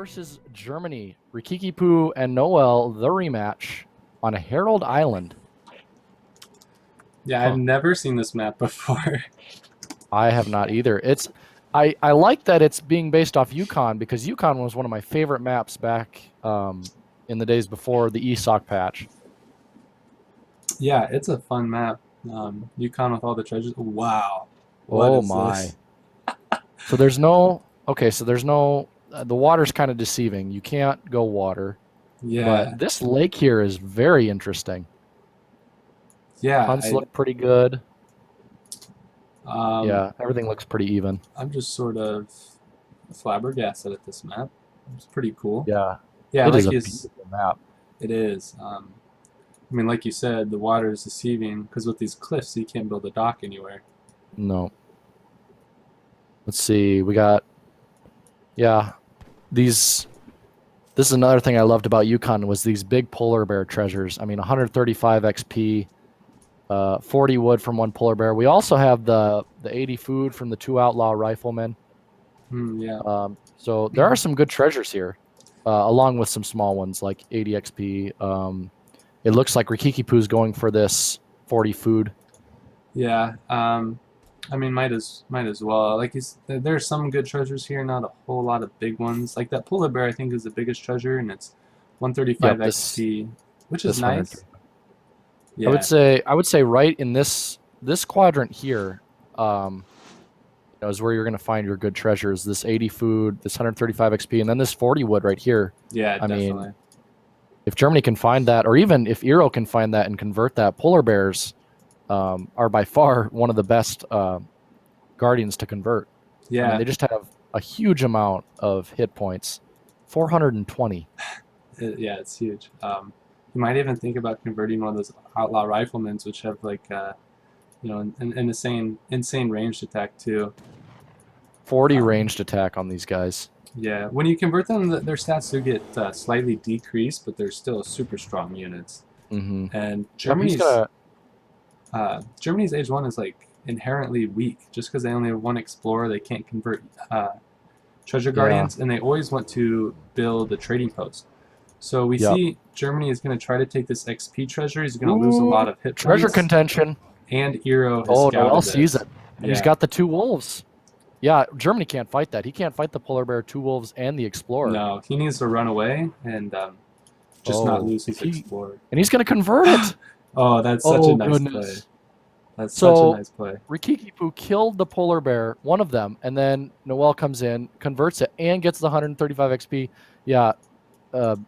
versus Germany. Rikikipu and Noel, the rematch on a Herald Island. Yeah, I've never seen this map before. I have not either. I like that it's being based off Yukon because Yukon was one of my favorite maps back in the days before the ESOC patch. Yeah, it's a fun map. Yukon with all the treasures. Wow. What Oh is my. this? So there's no, okay, so there's no, the water's kind of deceiving. You can't go water. Yeah. But this lake here is very interesting. Yeah, Hunts look pretty good. um, Yeah, everything looks pretty even. I'm just sort of flabbergasted at this map. It's pretty cool. Yeah, Yeah, it is like a you, beautiful map. it is. I mean, like you said, the water is deceiving because with these cliffs, you can't build a dock anywhere. No. Let's see. We got, yeah, these. This is another thing I loved about Yukon was these big polar bear treasures. I mean, 135 XP, 40 wood from one polar bear. We also have the 80 food from the 2 outlaw riflemen. Yeah. So there are some good treasures here, along with some small ones like 80 XP. It looks like Rikikipu's going for this 40 food. Yeah. I mean, might as well. Like there's some good treasures here, not a whole lot of big ones. Like that polar bear, I think, is the biggest treasure, and it's 135 Yep, XP, which is this nice. 130. Yeah. I would say right in this quadrant here, is where you're going to find your good treasures. This 80 food, this 135 XP, and then this 40 wood right here. Yeah, I definitely. mean, if Germany can find that, or even if Eero can find that and convert that, polar bears are by far one of the best guardians to convert. Yeah. I mean, they just have a huge amount of hit points, 420. Yeah, it's huge. You might even think about converting one of those outlaw riflemen, which have like, an insane ranged attack too. 40 ranged attack on these guys. Yeah, when you convert them, their stats do get slightly decreased, but they're still super strong units. Mm-hmm. And Germany's Age 1 is like inherently weak, just because they only have one explorer, they can't convert treasure guardians, and they always want to build a trading post. So we see Germany is going to try to take this XP treasure. He's going to lose a lot of hit points. Treasure contention. And Eero has scouted Noel this. sees it. And he's got the 2 wolves. Yeah, Germany can't fight that. He can't fight the polar bear, 2 wolves, and the explorer. No, he needs to run away and just not lose his explorer. And he's going to convert it. Oh, that's such a nice play. That's such a nice play. Rikikipu killed the polar bear, one of them, and then Noel comes in, converts it, and gets the 135 XP. Yeah,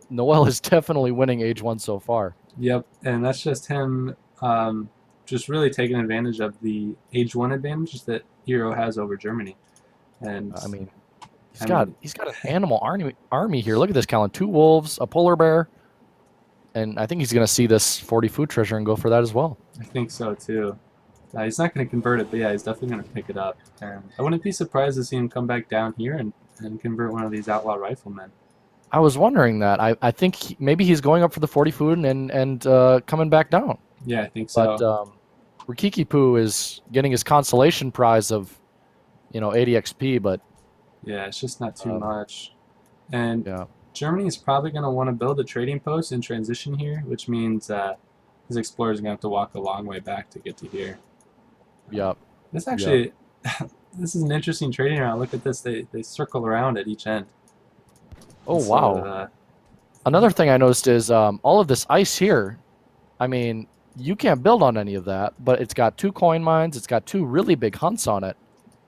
Noel is definitely winning Age 1 so far. Yep, and that's just him just really taking advantage of the Age 1 advantage that Eero has over Germany. And I mean, he's got an animal army here. Look at this, Callan. 2 wolves, a polar bear, and I think he's going to see this 40 food treasure and go for that as well. I think so too. He's not going to convert it, but yeah, he's definitely going to pick it up. And I wouldn't be surprised to see him come back down here and convert one of these outlaw riflemen. I was wondering that. I think maybe he's going up for the 40 food and coming back down. Yeah, I think so. But Rikikipu is getting his consolation prize of, 80 XP, but yeah, it's just not too much. And Germany is probably going to want to build a trading post in transition here, which means his explorers are going to have to walk a long way back to get to here. Yep. This actually, this is an interesting trading route. Look at this; they circle around at each end. Oh wow! Another thing I noticed is all of this ice here. I mean, you can't build on any of that, but it's got 2 coin mines. It's got 2 really big hunts on it.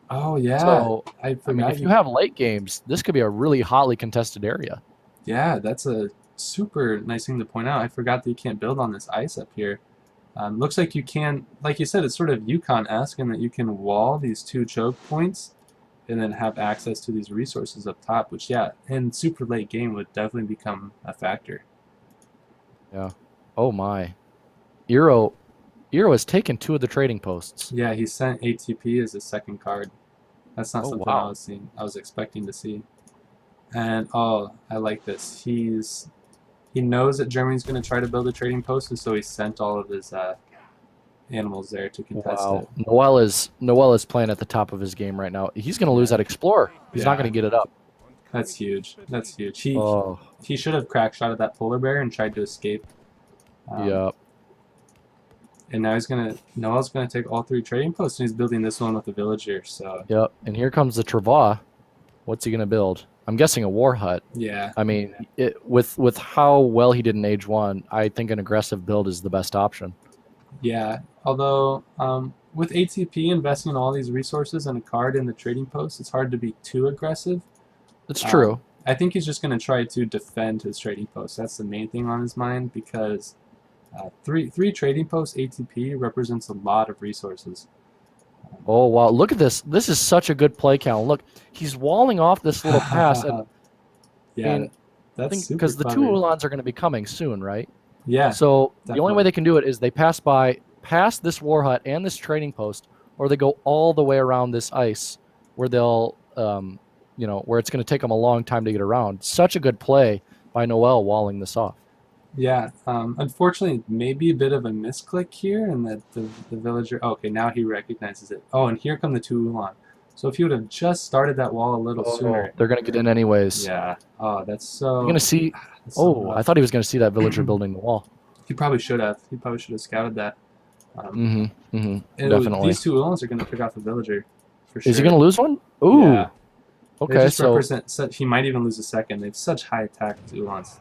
Oh yeah. So I mean, if you have late games, this could be a really hotly contested area. Yeah, that's a super nice thing to point out. I forgot that you can't build on this ice up here. Looks like you can, like you said, it's sort of Yukon-esque in that you can wall these 2 choke points and then have access to these resources up top, which, yeah, in super late game would definitely become a factor. Yeah. Oh, my. Eero has taken 2 of the trading posts. Yeah, he sent ATP as his second card. That's not something I was expecting to see. And, oh, I like this. He knows that Germany's going to try to build a trading post, and so he sent all of his animals there to contest it. Noel is playing at the top of his game right now. He's going to lose that explorer. He's not going to get it up. That's huge. That's huge. Oh, He should have crack shot at that polar bear and tried to escape. yeah. And now Noel's gonna take all 3 trading posts, and he's building this one with a villager. So Yep. And here comes the Travois. What's he gonna build? I'm guessing a war hut. yeah, I mean, with how well he did in Age 1, I think an aggressive build is the best option. yeah. Although with ATP investing all these resources and a card in the trading post, it's hard to be too aggressive. It's true. I think he's just gonna try to defend his trading post. That's the main thing on his mind because three trading posts ATP represents a lot of resources. Oh, wow. Look at this. This is such a good play count. Look, he's walling off this little pass. And Yeah, I mean, that's super because the 2 clever. Ulans are going to be coming soon, right? Yeah, So the only definitely. way they can do it is they pass this war hut and this trading post, or they go all the way around this ice where they'll, where it's going to take them a long time to get around. Such a good play by Noel walling this off. Yeah, unfortunately, maybe a bit of a misclick here, and that the villager. Okay, now he recognizes it. Oh, and here come the 2 Ulan. So if he would have just started that wall a little sooner. They're going to get in anyways. Yeah. Oh, that's so. You're going to see. that's so I rough. thought he was going to see that villager building the wall. He probably should have. He probably should have scouted that. Definitely. These 2 Ulans are going to pick off a villager, for sure. Is he going to lose one? Ooh. Yeah. They Okay, just so represent such. He might even lose a second. They have such high attack Ulans.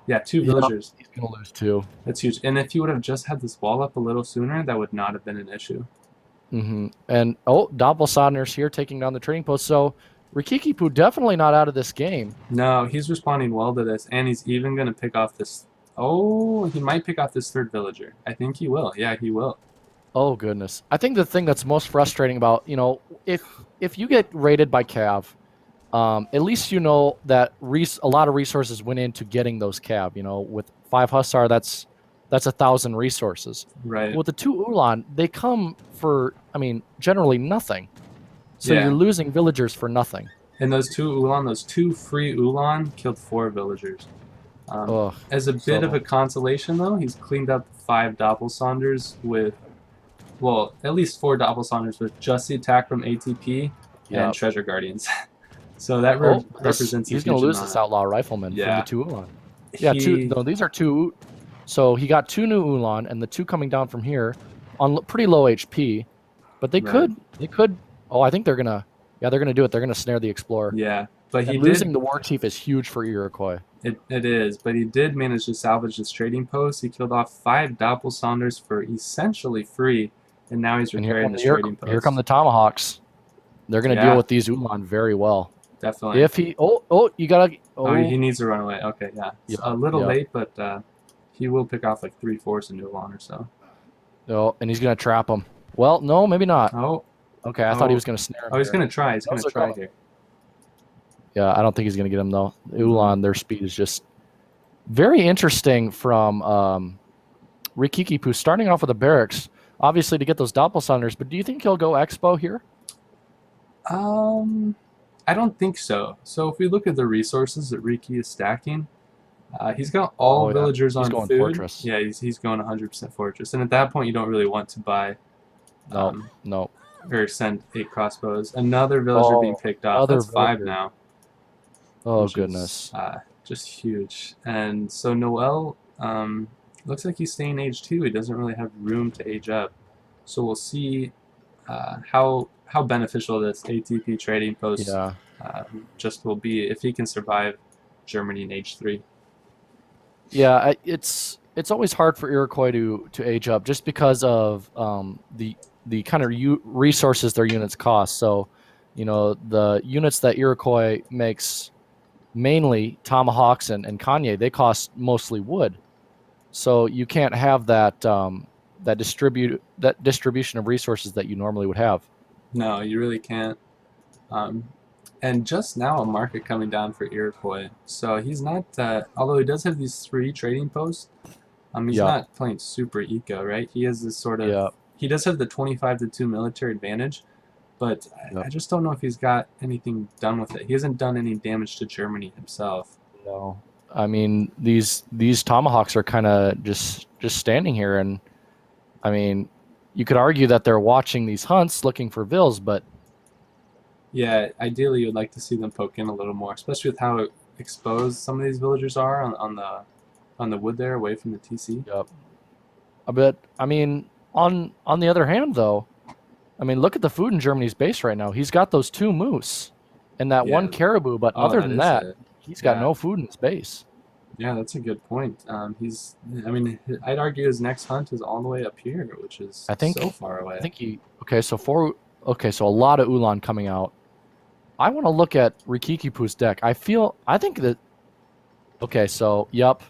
Yeah, 2 villagers. he's going to lose 2. That's huge. And if he would have just had this wall up a little sooner, that would not have been an issue. And Doppelsonder's here taking down the trading post. So Rikikipu definitely not out of this game. No, he's responding well to this, and he's even going to pick off this. Oh, he might pick off this 3rd villager. I think he will. Yeah, he will. Oh goodness! I think the thing that's most frustrating about if you get raided by Cav, at least you know that a lot of resources went into getting those Cav. With 5 Hussar, that's 1,000 resources. Right. With the 2 Ulan, they come for generally nothing. So Yeah. you're losing villagers for nothing. And those 2 Ulan, those 2 free Ulan, killed 4 villagers. Ugh, As a bit of a consolation, though, he's cleaned up 5 Doppelsonders with, well, at least 4 Doppelsonders with just the attack from ATP and Treasure Guardians. So that represents. He's going to lose this Outlaw Rifleman from the 2 Ulan. Yeah, these are 2. So he got 2 new Ulan and the 2 coming down from here on pretty low HP, but they could. Oh, I think they're gonna do it. They're gonna snare the Explorer. Yeah, but losing the War Chief is huge for Iroquois. It is, but he did manage to salvage this trading post. He killed off 5 Doppelsonders for essentially free, and now he's repairing this trading post. Here come the Tomahawks. They're gonna deal with these Ulan very well. Definitely. If he you gotta he needs to run away. Okay, yeah. It's a little late, but he will pick off like 3/4 of Ulan or so. Oh, and he's gonna trap him. Well, no, maybe not. Oh. Okay, I thought he was gonna snare him. Oh, he's gonna try. He's gonna try here. Yeah, I don't think he's gonna get him though. Ulan, their speed is just very interesting from Rikikipu, starting off with the barracks, obviously to get those Doppelsonders. But do you think he'll go Expo here? I don't think so. So if we look at the resources that Riki is stacking, he's got all villagers on going food. Fortress. Yeah, he's going 100% Fortress. And at that point, you don't really want to buy No. or send 8 crossbows. Another villager being picked off. That's 5 now. Oh, goodness. Just huge. And so Noel looks like he's staying age 2. He doesn't really have room to age up. So we'll see how beneficial this ATP trading post just will be if he can survive Germany in age 3. Yeah, it's always hard for Iroquois to age up just because of the kind of resources their units cost. So, the units that Iroquois makes, mainly Tomahawks and Kanye, they cost mostly wood. So you can't have that distribution of resources that you normally would have. No, you really can't. And just now a market coming down for Iroquois. So he's not, although he does have these 3 trading posts, he's not playing super eco, right? He has this sort of, he does have the 25-2 military advantage, but I just don't know if he's got anything done with it. He hasn't done any damage to Germany himself. No. I mean, these Tomahawks are kind of just standing here, and I mean, you could argue that they're watching these hunts looking for vills, but Yeah, ideally you'd like to see them poke in a little more, especially with how exposed some of these villagers are on the wood there, away from the TC. Yep. I mean, on the other hand, though, I mean, look at the food in Germany's base right now. He's got those 2 moose and that 1 Yeah. caribou, but Oh, other that than is that, it. he's got Yeah. no food in his base. Yeah, that's a good point. I mean, I'd argue his next hunt is all the way up here, which is I so think far I away. think he okay, so a lot of Ulan coming out. I want to look at Rikikipu's deck. I think that okay, so yep,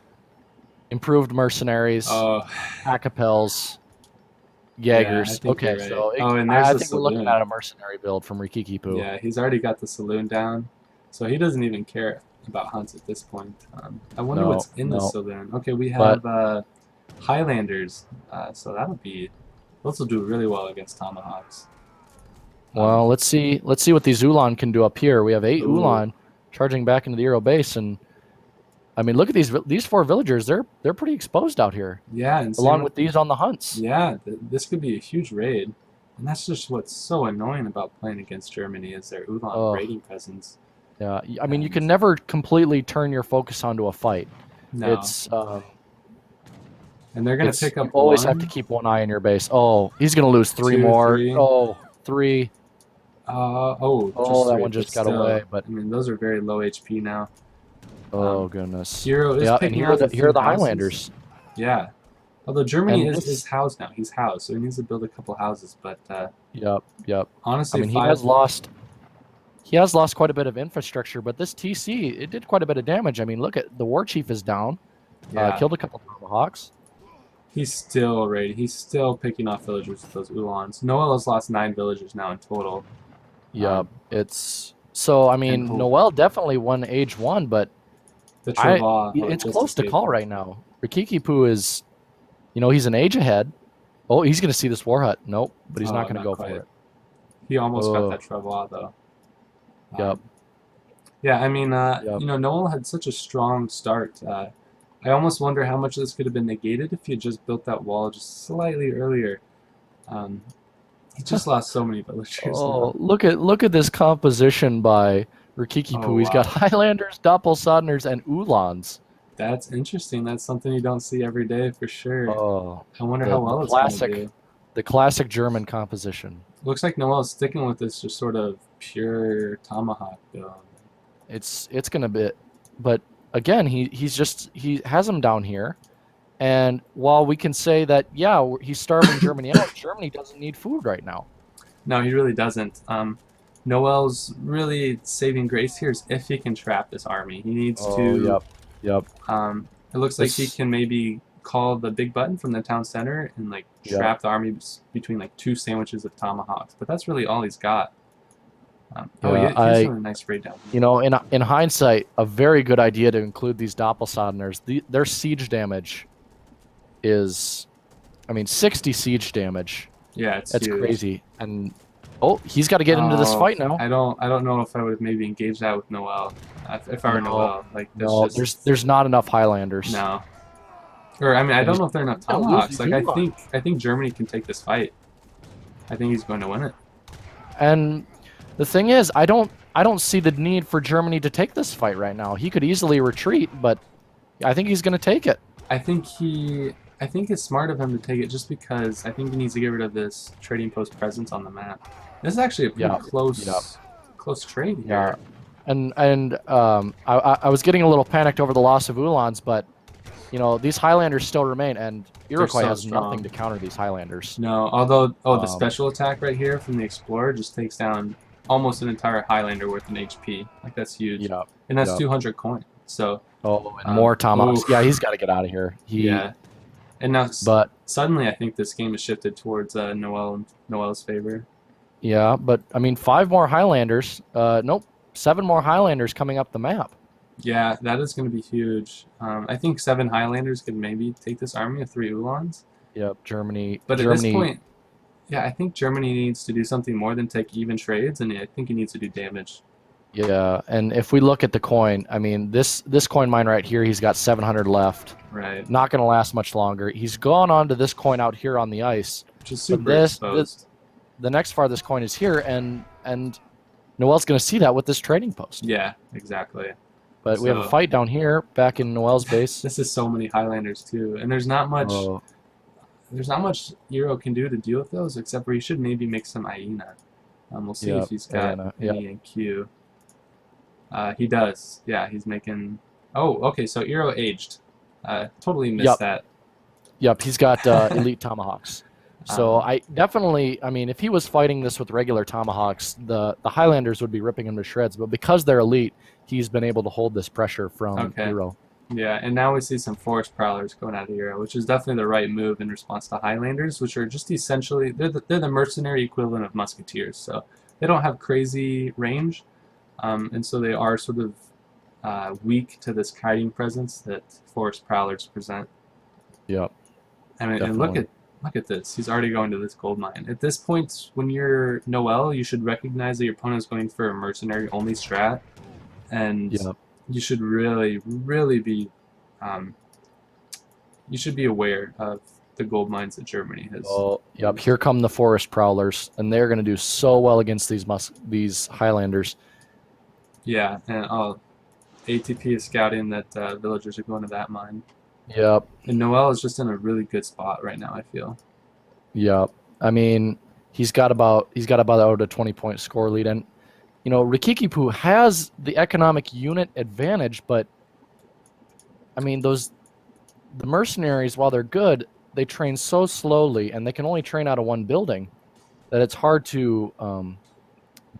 improved mercenaries, Oh, Acapels, yeah, I Jaegers. think Okay, you're right. so Oh, and there's I the think we're looking saloon. at a mercenary build from Rikikipu. Yeah, he's already got the saloon down, so he doesn't even care about hunts at this point. I wonder No, what's in the no. saloon. Okay, we But have Highlanders, so those will do really well against tomahawks. Um, well, let's see what these Ulan can do up here. We have 8 ooh, Ulan charging back into the Euro base, and I mean, look at these 4 villagers. They're pretty exposed out here, yeah, and same along with with these on the hunts. yeah. This could be a huge raid, and that's just what's so annoying about playing against Germany is their Ulan Oh, raiding presence. yeah. I mean, you And can never completely turn your focus onto a fight. no, It's and they're gonna it's pick you up always have to one, keep one eye in your base. Oh, he's gonna lose 3 two, more. three. Oh, 3. Oh, Oh, just that three, one but just got away. still, But I mean, those are very low HP now. oh Um, goodness. Hero is Yeah, and picking off a here are few the houses. Highlanders. Yeah. Although Germany And is this, housed now. He's housed, so he needs to build a couple houses. But yep, yep. I honestly, mean, five. he has lost quite a bit of infrastructure, but this TC, it did quite a bit of damage. I mean, look at the war chief is down, Yeah. killed a couple tomahawks. He's still raiding. He's still picking off villagers with those Ulans. Noel has lost 9 villagers now in total. Yep, it's so. I And mean, Noel definitely won age 1, but the Trevor it's just close to escaped. call right now. Rikikipu is, he's an age ahead. Oh, he's going to see this war hut. Nope, but he's not going to go quite. for it. He almost got Oh, that Trevor though. yep, Yeah, I mean, yep. Noel had such a strong start. I almost wonder how much of this could have been negated if he had just built that wall just slightly earlier. Um, he just lost so many villagers Oh, now. look at this composition by Oh, Rikikipu. He's got wow. Highlanders, Doppelsodners, and Ulans. That's interesting. That's something you don't see every day for sure. Oh, I wonder how well it's going to do. the classic German composition. Looks like Noel's sticking with this just sort of pure tomahawk build. It's gonna be, but again, he has him down here, and while we can say that yeah, he's starving Germany out, Germany doesn't need food right now. No, he really doesn't. Noel's really saving grace here is if he can trap this army. He needs Oh, to. yep, yep, It looks like he this, can maybe call the big button from the town center and like yep. trap the army between like 2 sandwiches of tomahawks. But that's really all he's got. Yeah, He's doing a nice raid down here. in hindsight, a very good idea to include these Doppelsodners. Their siege damage is, I mean, 60 siege damage. Yeah, it's That's huge. crazy. And oh, he's got to get into this fight now. I don't know if I would have maybe engaged that with Noel. If I were Noel, like that's No, just there's not enough Highlanders. no. Or I mean, I And don't know if there are enough gonna lose tomahawks. these Like Ulan. I think Germany can take this fight. I think he's going to win it. And the thing is, I don't see the need for Germany to take this fight right now. He could easily retreat, but I think he's going to take it. I think it's smart of him to take it just because I think he needs to get rid of this trading post presence on the map. This is actually a pretty close trade here. Yeah. And I was getting a little panicked over the loss of Ulans, but these Highlanders still remain, and Iroquois so has strong. nothing to counter these Highlanders. No, although the special attack right here from the Explorer just takes down almost an entire Highlander worth an HP. Like that's huge. Yeah. And that's 200 coin. So and more tomahawks. oof. Yeah, he's got to get out of here. Yeah. And now But suddenly I think this game has shifted towards Noel's favor. yeah, but I mean 5 more Highlanders. Nope, 7 more Highlanders coming up the map. Yeah, that is going to be huge. I think 7 Highlanders could maybe take this army of 3 Ulans. Yep, Germany. But at this point, yeah, I think Germany needs to do something more than take even trades, and I think he needs to do damage. Yeah, and if we look at the coin, I mean, this coin mine right here, he's got 700 left. Right. Not going to last much longer. He's gone on to this coin out here on the ice. Which is super exposed. The next farthest coin is here, and Noel's going to see that with this trading post. Yeah, exactly. But we have a So- fight down here back in Noel's base. This is so many Highlanders too, and there's not much. Oh, There's not much Eero can do to deal with those, except for he should maybe make some Hyena. We'll see Yep, if he's got Hyena, any in queue. He does. Yeah, he's making. Oh, okay. So Eero aged. Totally missed Yep. that. yep, he's got elite tomahawks. So I definitely, I mean, if he was fighting this with regular tomahawks, the Highlanders would be ripping him to shreds. But because they're elite, he's been able to hold this pressure from Okay. Eero. Yeah, and now we see some Forest Prowlers going out of Eero, which is definitely the right move in response to Highlanders, which are just essentially they're the mercenary equivalent of musketeers. So they don't have crazy range, and so they are sort of weak to this kiting presence that Forest Prowlers present. Yep. I mean, and look Definitely. at this. He's already going to this gold mine. At this point, when you're Noel, you should recognize that your opponent is going for a mercenary only strat, and Yep. you should really be you should be aware of the gold mines that Germany has. Oh, yep. Here come the Forest Prowlers, and they're going to do so well against these Highlanders. Yeah, and ATP is scouting that villagers are going to that mine. Yep. And Noel is just in a really good spot right now, I feel. Yep. I mean, he's got about a 20-point score lead, and you know, Rikikipu has the economic unit advantage, but I mean, the mercenaries, while they're good, they train so slowly, and they can only train out of one building, that it's hard to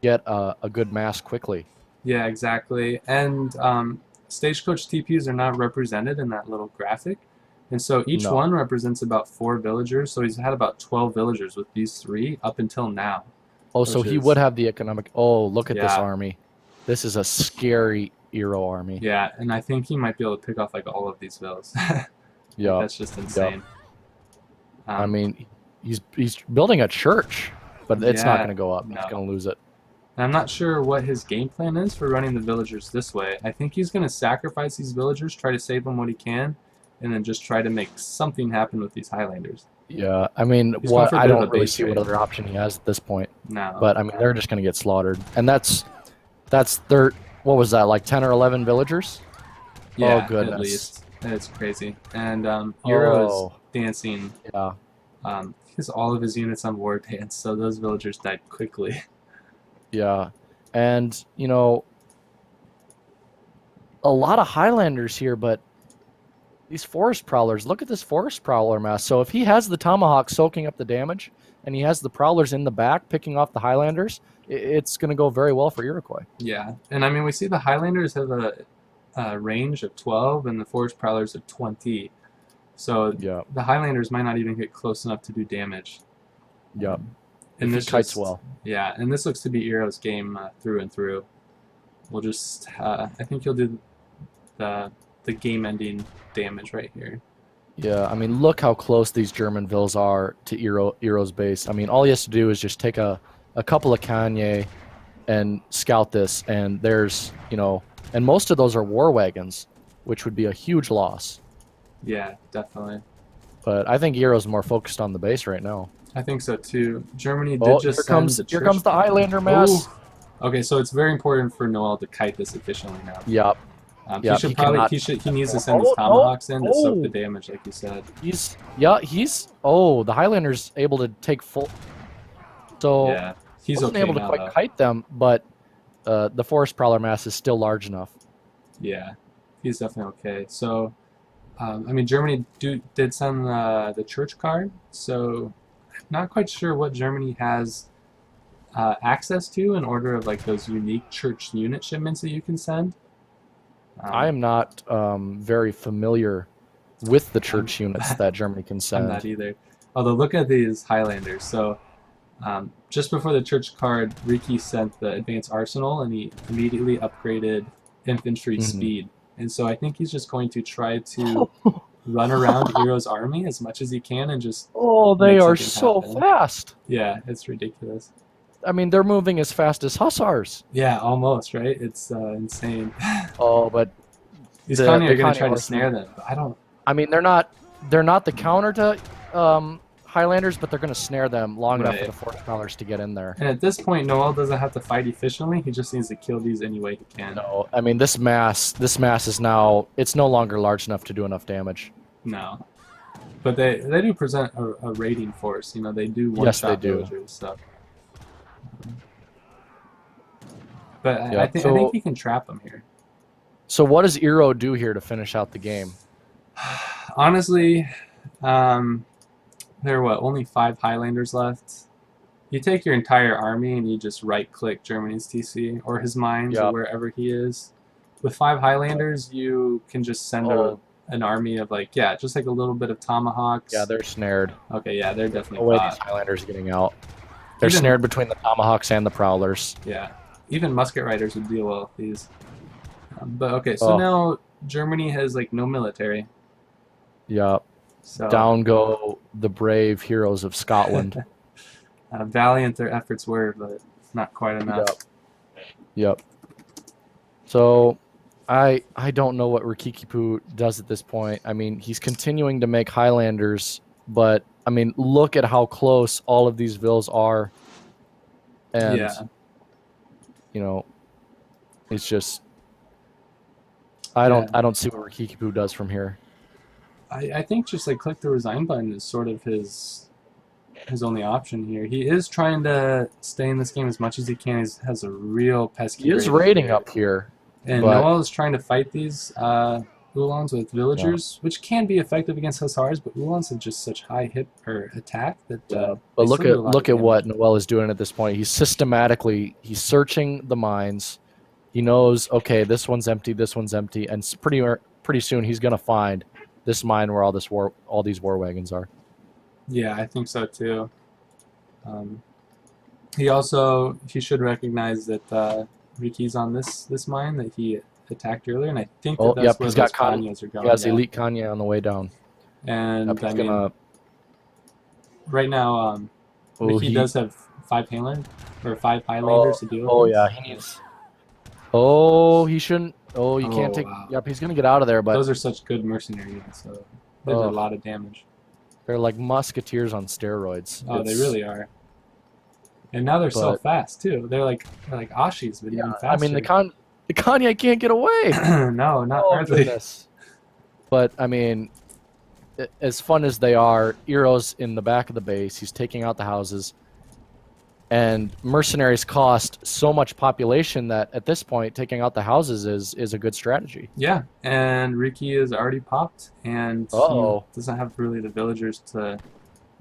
get a good mass quickly. Yeah, exactly. And stagecoach TPs are not represented in that little graphic. And so each No. one represents about 4 villagers. So he's had about 12 villagers with these 3 up until now. Oh, so Which he is- would have the economic. Oh, look at this Yeah. army. This is a scary Eero army. Yeah, and I think he might be able to pick off like all of these villas. Yeah. That's just insane. I mean, he's building a church, but it's not Yeah, going to go up. no. He's going to lose it. And I'm not sure what his game plan is for running the villagers this way. I think he's going to sacrifice these villagers, try to save them what he can, and then just try to make something happen with these Highlanders. Yeah, I mean, He's going for a I bit of don't a really base see what trade. other option he has at this point. No. But I mean, they're just going to get slaughtered, and that's their what was that, like 10 or 11 villagers? Yeah, Oh goodness. at least. It's crazy. And Eero Oh, is dancing. yeah. He has all of his units on war dance, so those villagers died quickly. Yeah, and you know, a lot of Highlanders here, but these Forest Prowlers. Look at this Forest Prowler mass. So if he has the Tomahawk soaking up the damage, and he has the Prowlers in the back picking off the Highlanders, it's going to go very well for Iroquois. Yeah, and I mean, we see the Highlanders have a range of 12 and the Forest Prowlers of 20. So Yeah, the Highlanders might not even get close enough to do damage. yeah. And If this he kites just- well. Yeah, and this looks to be Eero's game through and through. We'll just, I think he'll do the game-ending damage right here. Yeah, I mean, look how close these German vills are to Eero's base. I mean, all he has to do is just take a couple of Kanye and scout this, and there's, you know, and most of those are war wagons, which would be a huge loss. Yeah, definitely. But I think Eero's more focused on the base right now. I think so too. Germany did Oh, just here send comes the here church- comes the Highlander mass. Ooh. Okay, so it's very important for Noel to kite this efficiently now. Yep. He Yeah, should he probably cannot- he needs to send his Oh, tomahawks in to soak oh. the damage, like you said. He's the Highlander's able to take full. So Yeah, he's wasn't okay able to now, quite though. kite them, but the Forest Prowler mass is still large enough. Yeah, he's definitely okay. So, I mean, Germany did send the church card, so I'm not quite sure what Germany has access to in order of like those unique church unit shipments that you can send. I am not very familiar with the church units that Germany can I'm send. not either. Although look at these Highlanders. So just before the church card, Riki sent the advanced arsenal, and he immediately upgraded infantry Mhm. speed. And so I think he's just going to try to run around Eero's army as much as he can and just Oh, they make are something so happen. fast. yeah, it's ridiculous. I mean, they're moving as fast as hussars. Yeah, almost right. It's insane. Oh, but These The- Kanye the are going Kanye to try to arsenal- snare them, but I don't. I mean, they're not the counter to Highlanders, but they're going to snare them long enough for Right. the Force Prowlers to get in there. And at this point, Noel doesn't have to fight efficiently. He just needs to kill these any way he can. No, I mean this mass is now, it's no longer large enough to do enough damage. No. But they do present a raiding force. You know, they do one-shot villagers. So. But Yeah, I think he can trap them here. So what does Eero do here to finish out the game? Honestly, there are only 5 Highlanders left. You take your entire army and you just right-click Germany's TC or his mines or wherever he is. With 5 Highlanders, you can just send an army of just like a little bit of tomahawks. Yeah, they're snared. Okay, yeah, they're definitely No way caught. these Highlanders are getting out. They're snared between the tomahawks and the prowlers. Yeah, even musket riders would deal well with these. But okay, so now Germany has no military. Yeah. So down go the brave heroes of Scotland. Valiant their efforts were, but not quite enough. Yep. So I don't know what Rikikipu does at this point. I mean, he's continuing to make Highlanders, but I mean, look at how close all of these vills are. And you know, it's just I don't see what Rikikipu does from here. I think just click the resign button is sort of his only option here. He is trying to stay in this game as much as he can. He has a real pesky. He is raiding up here, and Noel is trying to fight these Uhlans with villagers, which can be effective against Hussars, but Uhlans have just such high hit or attack that. But look at what Noel is doing at this point. He's he's searching the mines. He knows, okay, this one's empty, and pretty soon he's gonna find this mine where all these war wagons are. Yeah, I think so too. He should recognize that Riki's on this mine that he attacked earlier, and I think that's where those Kanyas are going. He has elite Kanya on the way down. And I mean, right now, Riki does have 5 Highlanders to deal with. Oh yeah, he needs. Oh, he shouldn't. Oh, you can't take. Wow. Yep, he's gonna get out of there. But those are such good mercenary units, so they did a lot of damage. They're like musketeers on steroids. Oh, they really are. And now they're so fast too. They're like Ashis, but even faster. I mean, the Kanya can't get away. No, not hardly. Goodness. But I mean, as fun as they are, Eero's in the back of the base. He's taking out the houses. And mercenaries cost so much population that at this point, taking out the houses is a good strategy. Yeah, and Riki is already popped, and he doesn't have really the villagers to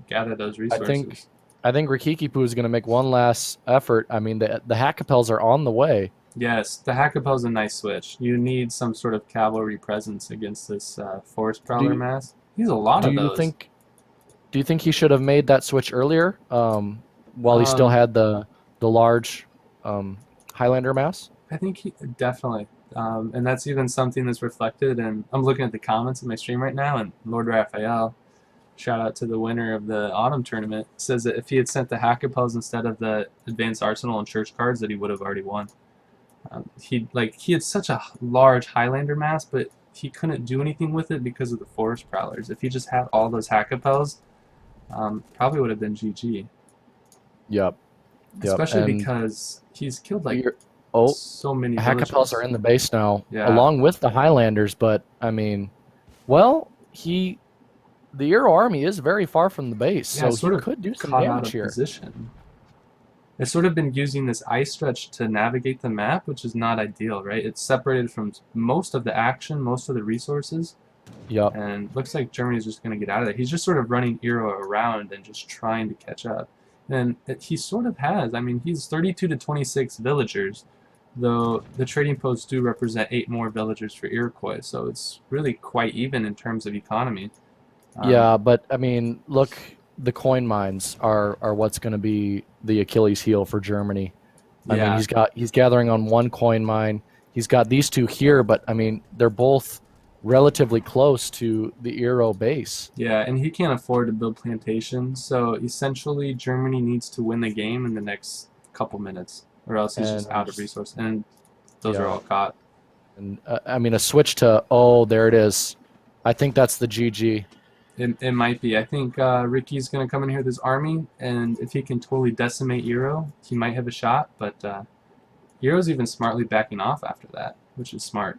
gather those resources. I think Rikikipu is going to make one last effort. I mean, the Hackapels are on the way. Yes, the Hackapel is a nice switch. You need some sort of cavalry presence against this forest prowler mass. He's a lot of those. Do you think he should have made that switch earlier? While he still had the large Highlander mass? I think he definitely. And that's even something that's reflected. And I'm looking at the comments in my stream right now, and Lord Raphael, shout out to the winner of the autumn tournament, says that if he had sent the Hackapels instead of the advanced arsenal and church cards, that he would have already won. He had such a large Highlander mass, but he couldn't do anything with it because of the forest prowlers. If he just had all those Hackapels, probably would have been GG. Yep. Especially because he's killed so many Hackapels are in the base now, along with the Highlanders. But I mean, well, the Eero army is very far from the base, so he could do some damage here. It's sort of been using this ice stretch to navigate the map, which is not ideal, right? It's separated from most of the action, most of the resources. Yep. And looks like Germany's just going to get out of there. He's just sort of running Eero around and just trying to catch up. And he sort of has. I mean, he's 32 to 26 villagers, though the trading posts do represent 8 more villagers for Iroquois, so it's really quite even in terms of economy. Yeah, but I mean, look, the coin mines are what's going to be the Achilles heel for Germany. I mean, he's gathering on one coin mine. He's got these 2 here, but I mean, they're both relatively close to the Eero base. Yeah, and he can't afford to build plantations, so essentially Germany needs to win the game in the next couple minutes, or else he's just out of resource, and those are all caught. And I mean, a switch to, there it is. I think that's the GG. It might be. I think Ricky's going to come in here with his army, and if he can totally decimate Eero, he might have a shot, but Eero's even smartly backing off after that, which is smart.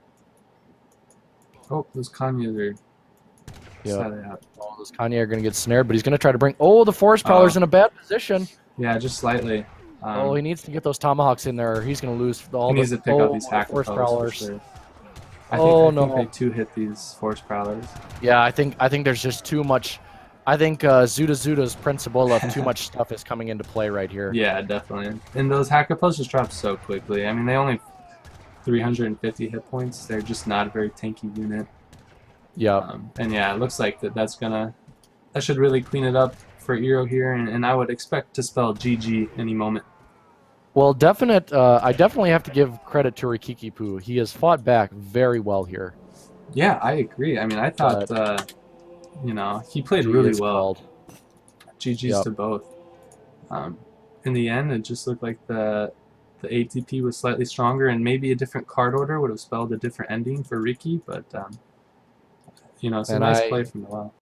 Oh, those Kanyas are set out. Oh, those Kanye are going to get snared, but he's going to try to bring... Oh, the Forest Prowler's in a bad position. Yeah, just slightly. Oh, he needs to get those Tomahawks in there. He's going to lose all he the... needs to pick up these hacker Forest posts Prowlers. for sure. I think they two-hit these Forest Prowlers. Yeah, I think there's just too much... I think Zuta's principle of too much stuff is coming into play right here. Yeah, definitely. And those hacker posts just drop so quickly. I mean, they only 350 hit points. They're just not a very tanky unit. Yeah. And yeah, it looks like that should really clean it up for Eero here, and I would expect to spell GG any moment. Well, I definitely have to give credit to Rikikipu. He has fought back very well here. Yeah, I agree. I mean, I thought, you know, he played really well. GG's to both. In the end, it just looked like the ATP was slightly stronger, and maybe a different card order would have spelled a different ending for Ricky, but, you know, it's a nice play from the well.